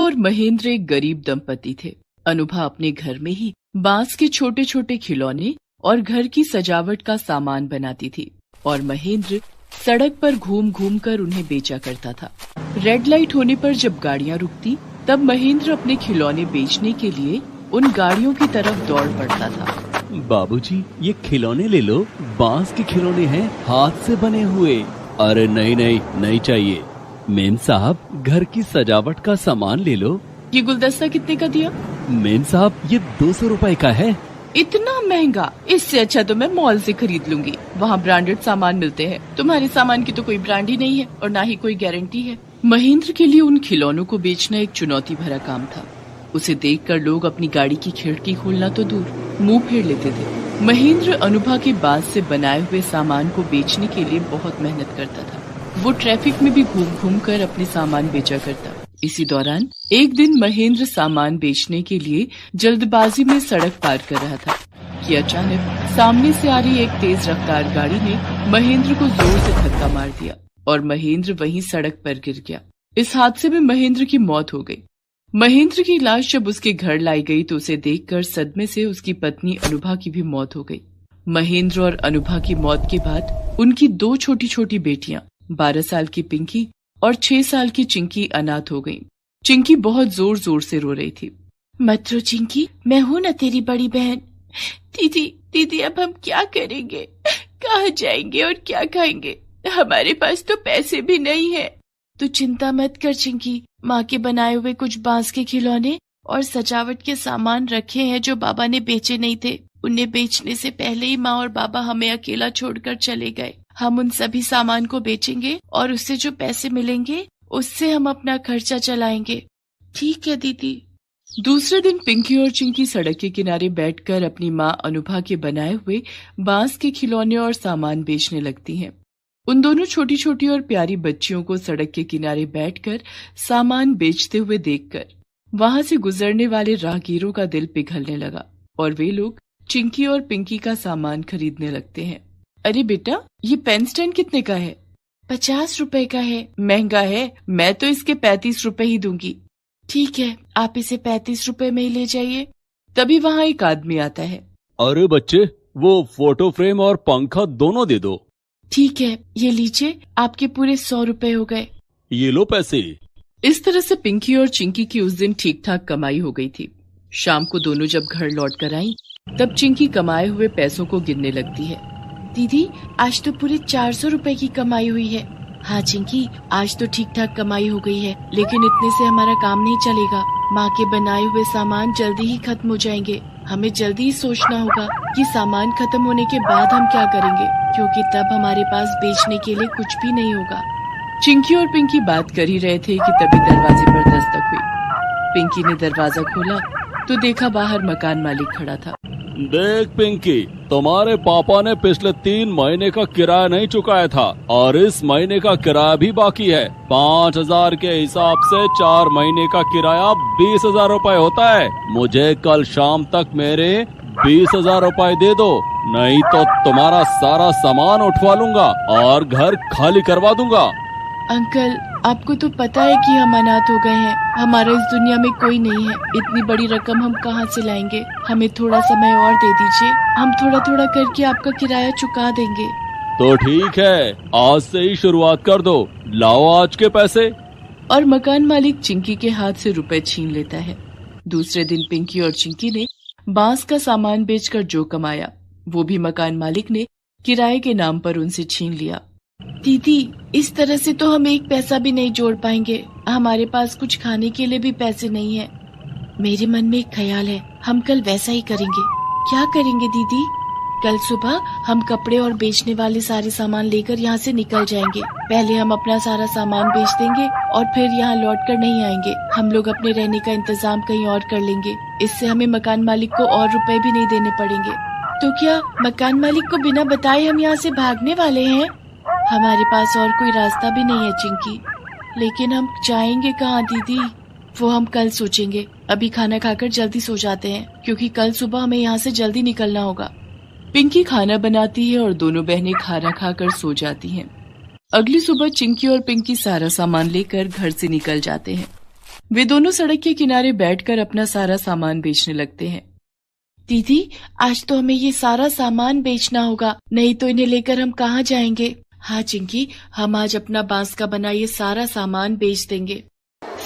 और महेंद्र एक गरीब दंपति थे। अनुभा अपने घर में ही बांस के छोटे छोटे खिलौने और घर की सजावट का सामान बनाती थी और महेंद्र सड़क पर घूम घूम कर उन्हें बेचा करता था। रेड लाइट होने पर जब गाड़ियां रुकती तब महेंद्र अपने खिलौने बेचने के लिए उन गाड़ियों की तरफ दौड़ पड़ता था। बाबूजी, ये खिलौने ले लो, बांस के खिलौने हैं, हाथ से बने हुए। अरे नहीं नहीं, नहीं चाहिए। मेम साहब, घर की सजावट का सामान ले लो। ये गुलदस्ता कितने का दिया? मेम साहब, ये 200 रुपए का है। इतना महंगा? इससे अच्छा तो मैं मॉल से खरीद लूंगी, वहाँ ब्रांडेड सामान मिलते हैं। तुम्हारे सामान की तो कोई ब्रांड ही नहीं है और ना ही कोई गारंटी है। महेंद्र के लिए उन खिलौनों को बेचना एक चुनौती भरा काम था। उसे देखकर लोग अपनी गाड़ी की खिड़की खोलना तो दूर, मुंह फेर लेते थे। महेंद्र अनुभा के बांस से बनाए हुए सामान को बेचने के लिए बहुत मेहनत करता था। वो ट्रैफिक में भी घूम घूम कर अपने सामान बेचा करता। इसी दौरान एक दिन महेंद्र सामान बेचने के लिए जल्दबाजी में सड़क पार कर रहा था कि अचानक सामने से आ रही एक तेज रफ्तार गाड़ी ने महेंद्र को जोर से धक्का मार दिया और महेंद्र वहीं सड़क पर गिर गया। इस हादसे में महेंद्र की मौत हो गई। महेंद्र की लाश जब उसके घर लाई गई तो उसे देखकर सदमे से उसकी पत्नी अनुभा की भी मौत हो गई। महेंद्र और अनुभा की मौत के बाद उनकी 2 छोटी छोटी बेटियां 12 साल की पिंकी और 6 साल की चिंकी अनाथ हो गईं। चिंकी बहुत जोर जोर से रो रही थी। मत रो चिंकी, मैं हूँ ना तेरी बड़ी बहन। दीदी अब हम क्या करेंगे? कहाँ जाएंगे और क्या खाएंगे? हमारे पास तो पैसे भी नहीं है। तू चिंता मत कर चिंकी, माँ के बनाए हुए कुछ बांस के खिलौने और सजावट के सामान रखे हैं जो बाबा ने बेचे नहीं थे। उन्हें बेचने से पहले ही माँ और बाबा हमें अकेला छोड़कर चले गए। हम उन सभी सामान को बेचेंगे और उससे जो पैसे मिलेंगे उससे हम अपना खर्चा चलाएंगे। ठीक है दीदी। दूसरे दिन पिंकी और चिंकी सड़क के किनारे बैठकर अपनी माँ अनुभा के बनाए हुए बांस के खिलौने और सामान बेचने लगती हैं। उन दोनों छोटी छोटी और प्यारी बच्चियों को सड़क के किनारे बैठकर सामान बेचते हुए देखकर वहां से गुजरने वाले राहगीरों का दिल पिघलने लगा और वे लोग चिंकी और पिंकी का सामान खरीदने लगते हैं। अरे बेटा, ये पेन स्टैंड कितने का है? 50 रुपए का है। महंगा है, मैं तो इसके 35 रुपए ही दूंगी। ठीक है, आप इसे 35 रुपए में ही ले जाइए। तभी वहाँ एक आदमी आता है। अरे बच्चे, वो फोटो फ्रेम और पंखा दोनों दे दो। ठीक है, ये लीजिए, आपके पूरे 100 रुपए हो गए। ये लो पैसे। इस तरह से पिंकी और चिंकी की उस दिन ठीक ठाक कमाई हो गई थी। शाम को दोनों जब घर लौट कर आई तब चिंकी कमाए हुए पैसों को गिनने लगती है। दीदी, आज तो पूरे 400 रुपए की कमाई हुई है। हाँ चिंकी, आज तो ठीक ठाक कमाई हो गई है, लेकिन इतने से हमारा काम नहीं चलेगा। माँ के बनाए हुए सामान जल्दी ही खत्म हो जाएंगे। हमें जल्दी ही सोचना होगा कि सामान खत्म होने के बाद हम क्या करेंगे, क्योंकि तब हमारे पास बेचने के लिए कुछ भी नहीं होगा। चिंकी और पिंकी बात कर ही रहे थे कि तभी दरवाजे पर दस्तक हुई। पिंकी ने दरवाजा खोला तो देखा बाहर मकान मालिक खड़ा था। देख पिंकी, तुम्हारे पापा ने पिछले 3 महीने का किराया नहीं चुकाया था और इस महीने का किराया भी बाकी है। 5000 के हिसाब से 4 महीने का किराया 20,000 रुपए होता है। मुझे कल शाम तक मेरे 20,000 रुपए दे दो, नहीं तो तुम्हारा सारा सामान उठवा लूंगा और घर खाली करवा दूंगा। अंकल, आपको तो पता है कि हम अनाथ हो गए हैं। हमारा इस दुनिया में कोई नहीं है। इतनी बड़ी रकम हम कहाँ से लाएंगे? हमें थोड़ा समय और दे दीजिए, हम थोड़ा थोड़ा करके आपका किराया चुका देंगे। तो ठीक है, आज से ही शुरुआत कर दो। लाओ आज के पैसे। और मकान मालिक चिंकी के हाथ से रुपए छीन लेता है। दूसरे दिन पिंकी और चिंकी ने बांस का सामान बेचकर जो कमाया वो भी मकान मालिक ने किराए के नाम पर उनसे छीन लिया। दीदी, इस तरह से तो हम एक पैसा भी नहीं जोड़ पाएंगे। हमारे पास कुछ खाने के लिए भी पैसे नहीं है। मेरे मन में एक ख्याल है, हम कल वैसा ही करेंगे। क्या करेंगे दीदी? कल सुबह हम कपड़े और बेचने वाले सारे सामान लेकर यहाँ से निकल जाएंगे। पहले हम अपना सारा सामान बेच देंगे और फिर यहाँ लौट कर नहीं आएंगे। हम लोग अपने रहने का इंतजाम कहीं और कर लेंगे। इससे हमें मकान मालिक को और रुपए भी नहीं देने पड़ेंगे। तो क्या मकान मालिक को बिना बताए हम यहाँ से भागने वाले हैं? हमारे पास और कोई रास्ता भी नहीं है चिंकी, लेकिन हम जाएंगे कहाँ दीदी? वो हम कल सोचेंगे। अभी खाना खाकर जल्दी सो जाते हैं, क्योंकि कल सुबह हमें यहाँ से जल्दी निकलना होगा। पिंकी खाना बनाती है और दोनों बहनें खाना खाकर सो जाती हैं। अगली सुबह चिंकी और पिंकी सारा सामान लेकर घर से निकल जाते हैं। वे दोनों सड़क के किनारे बैठकर अपना सारा सामान बेचने लगते हैं। दीदी, आज तो हमें ये सारा सामान बेचना होगा, नहीं तो इन्हें लेकर हम कहाँ जाएंगे। हाँ चिंकी, हम आज अपना बांस का बना ये सारा सामान बेच देंगे।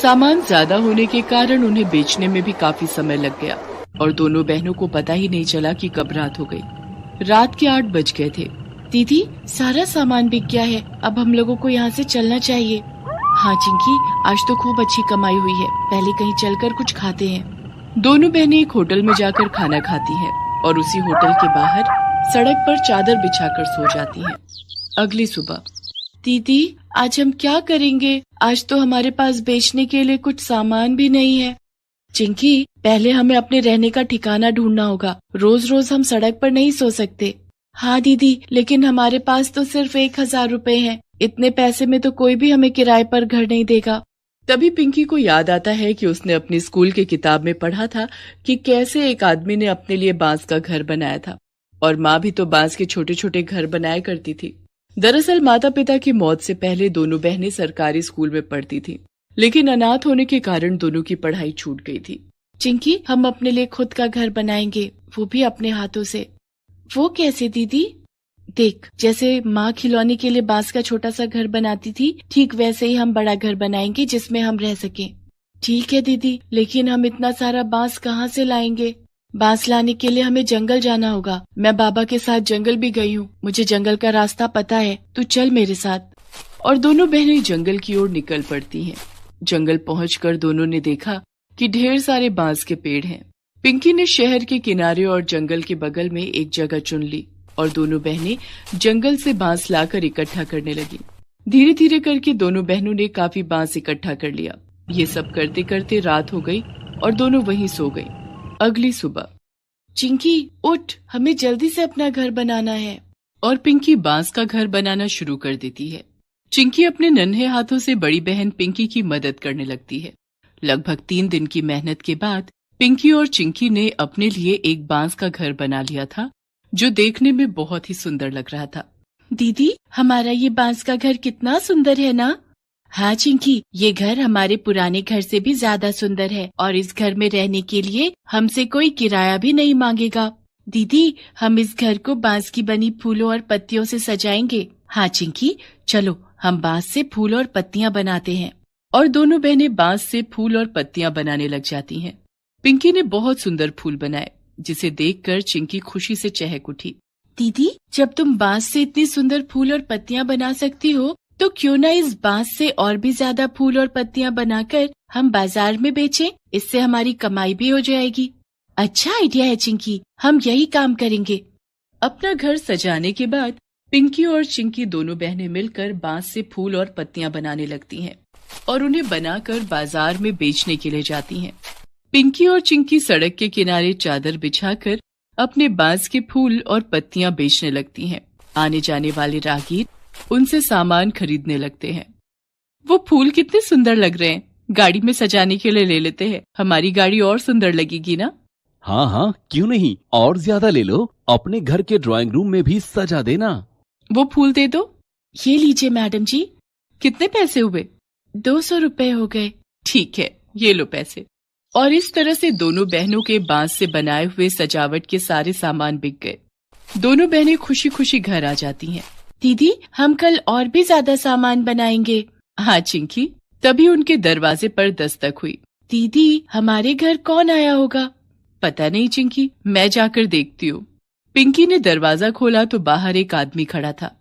सामान ज्यादा होने के कारण उन्हें बेचने में भी काफी समय लग गया और दोनों बहनों को पता ही नहीं चला कि कब रात हो गई। रात के 8 बज गए थे। दीदी, सारा सामान बिक गया है, अब हम लोगों को यहाँ से चलना चाहिए। हाँ चिंकी, आज तो खूब अच्छी कमाई हुई है, पहले कहीं चलकर कुछ खाते हैं। दोनों बहनें एक होटल में जाकर खाना खाती हैं और उसी होटल के बाहर सड़क पर चादर बिछाकर सो जाती हैं। अगली सुबह, दीदी आज हम क्या करेंगे, आज तो हमारे पास बेचने के लिए कुछ सामान भी नहीं है। चिंकी, पहले हमें अपने रहने का ठिकाना ढूंढना होगा, रोज रोज हम सड़क पर नहीं सो सकते। हाँ दीदी, लेकिन हमारे पास तो सिर्फ 1000 रुपए हैं, इतने पैसे में तो कोई भी हमें किराए पर घर नहीं देगा। तभी पिंकी को याद आता है कि उसने अपनी स्कूल की किताब में पढ़ा था कि कैसे एक आदमी ने अपने लिए बांस का घर बनाया था और माँ भी तो बांस के छोटे छोटे घर बनाया करती थी। दरअसल माता पिता की मौत से पहले दोनों बहनें सरकारी स्कूल में पढ़ती थी, लेकिन अनाथ होने के कारण दोनों की पढ़ाई छूट गई थी। चिंकी, हम अपने लिए खुद का घर बनाएंगे, वो भी अपने हाथों से। वो कैसे दीदी? देख, जैसे माँ खिलौने के लिए बांस का छोटा सा घर बनाती थी, ठीक वैसे ही हम बड़ा घर बनाएंगे जिसमें हम रह सकें। ठीक है दीदी, लेकिन हम इतना सारा बांस कहाँ से लाएंगे? बांस लाने के लिए हमें जंगल जाना होगा। मैं बाबा के साथ जंगल भी गई हूँ, मुझे जंगल का रास्ता पता है, तू चल मेरे साथ। और दोनों बहनें जंगल की ओर निकल पड़ती हैं। जंगल पहुंचकर दोनों ने देखा कि ढेर सारे बांस के पेड़ हैं। पिंकी ने शहर के किनारे और जंगल के बगल में एक जगह चुन ली और दोनों बहनें जंगल से बांस लाकर इकट्ठा करने लगी। धीरे धीरे करके दोनों बहनों ने काफी बांस इकट्ठा कर लिया। ये सब करते करते रात हो गई और दोनों वहीं सो गई। अगली सुबह, चिंकी उठ, हमें जल्दी से अपना घर बनाना है। और पिंकी बांस का घर बनाना शुरू कर देती है। चिंकी अपने नन्हे हाथों से बड़ी बहन पिंकी की मदद करने लगती है। लगभग 3 दिन की मेहनत के बाद पिंकी और चिंकी ने अपने लिए एक बांस का घर बना लिया था, जो देखने में बहुत ही सुंदर लग रहा था। दीदी, हमारा ये बांस का घर कितना सुंदर है ना? हाँ चिंकी, ये घर हमारे पुराने घर से भी ज्यादा सुंदर है और इस घर में रहने के लिए हमसे कोई किराया भी नहीं मांगेगा। दीदी, हम इस घर को बांस की बनी फूलों और पत्तियों से सजाएंगे। हाँ चिंकी, चलो हम बांस से फूल और पत्तियां बनाते हैं। और दोनों बहनें बांस से फूल और पत्तियां बनाने लग जाती हैं। पिंकी ने बहुत सुंदर फूल बनाए, जिसे देखकर चिंकी खुशी से चहक उठी। दीदी, जब तुम बांस से इतनी सुंदर फूल और पत्तियां बना सकती हो, तो क्यों ना इस बांस से और भी ज्यादा फूल और पत्तियां बनाकर हम बाजार में बेचें, इससे हमारी कमाई भी हो जाएगी। अच्छा आइडिया है चिंकी, हम यही काम करेंगे। अपना घर सजाने के बाद पिंकी और चिंकी दोनों बहनें मिलकर बांस से फूल और पत्तियां बनाने लगती हैं और उन्हें बनाकर बाजार में बेचने के लिए जाती हैं। पिंकी और चिंकी सड़क के किनारे चादर बिछाकर अपने बांस के फूल और पत्तियां बेचने लगती हैं। आने जाने वाले राहगीर उनसे सामान खरीदने लगते हैं। वो फूल कितने सुंदर लग रहे हैं, गाड़ी में सजाने के लिए ले लेते हैं, हमारी गाड़ी और सुंदर लगेगी ना? हाँ हाँ, क्यों नहीं, और ज्यादा ले लो, अपने घर के ड्राइंग रूम में भी सजा देना। वो फूल दे दो। ये लीजिए मैडम जी। कितने पैसे हुए? 200 रुपए हो गए। ठीक है, ये लो पैसे। और इस तरह से दोनों बहनों के बांस से बनाए हुए सजावट के सारे सामान बिक गए। दोनों बहनें खुशी खुशी घर आ जाती हैं। दीदी, हम कल और भी ज्यादा सामान बनाएंगे। हाँ चिंकी। तभी उनके दरवाजे पर दस्तक हुई। दीदी, हमारे घर कौन आया होगा? पता नहीं चिंकी, मैं जाकर देखती हूँ। पिंकी ने दरवाजा खोला तो बाहर एक आदमी खड़ा था।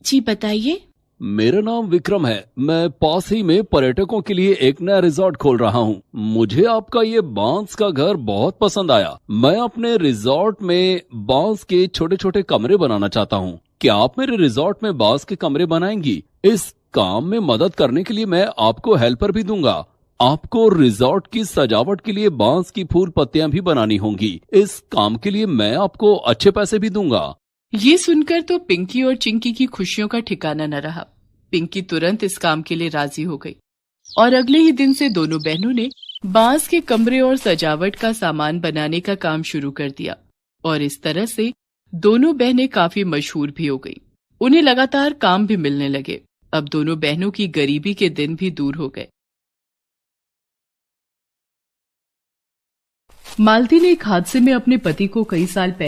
जी बताइए। मेरा नाम विक्रम है, मैं पास ही में पर्यटकों के लिए एक नया रिजॉर्ट खोल रहा हूँ। मुझे आपका ये बांस का घर बहुत पसंद आया। मैं अपने रिजॉर्ट में बांस के छोटे छोटे कमरे बनाना चाहता हूँ। क्या आप मेरे रिजॉर्ट में बांस के कमरे बनाएंगी? इस काम में मदद करने के लिए मैं आपको हेल्पर भी दूंगा। आपको रिजॉर्ट की सजावट के लिए बांस की फूल पत्तियां भी बनानी होंगी। इस काम के लिए मैं आपको अच्छे पैसे भी दूंगा। ये सुनकर तो पिंकी और चिंकी की खुशियों का ठिकाना न रहा। पिंकी तुरंत इस काम के लिए राजी हो गई और अगले ही दिन से दोनों बहनों ने बांस के कमरे और सजावट का सामान बनाने का काम शुरू कर दिया। और इस तरह से दोनों बहनें काफी मशहूर भी हो गई। उन्हें लगातार काम भी मिलने लगे। अब दोनों बहनों की गरीबी के दिन भी दूर हो गए। मालती ने एक हादसे में अपने पति को कई साल पहले